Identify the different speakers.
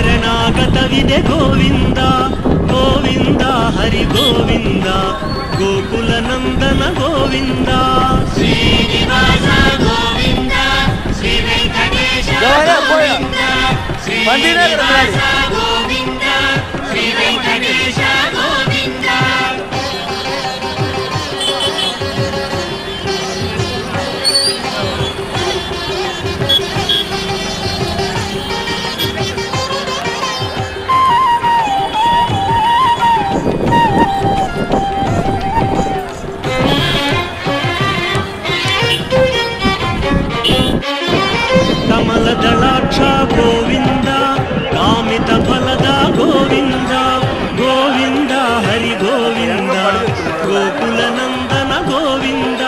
Speaker 1: ಶರಣಾಗತವಿದೆ ಗೋವಿಂದ ಗೋವಿಂದ ಹರಿ ಗೋವಿಂದ ಗೋಕುಲ ನಂದನ ಗೋವಿಂದ ಶ್ರೀನಿವಾಸ ಗೋವಿಂದ ಶ್ರೀ ವೆಂಕಟೇಶ ಗೋವಿಂದ ಶ್ರೀನಿವಾಸ ಗೋವಿಂದ ಶ್ರೀ ವೆಂಕಟೇಶ ಗೋವಿಂದ. ಕಮಲದಳಾಕ್ಷ ಗೋವಿಂದ ಕಾಮಿತ ಫಲದ ಗೋವಿಂದ ಗೋವಿಂದ ಹರಿ ಗೋವಿಂದ ಗೋಕುಲ ನಂದನ ಗೋವಿಂದ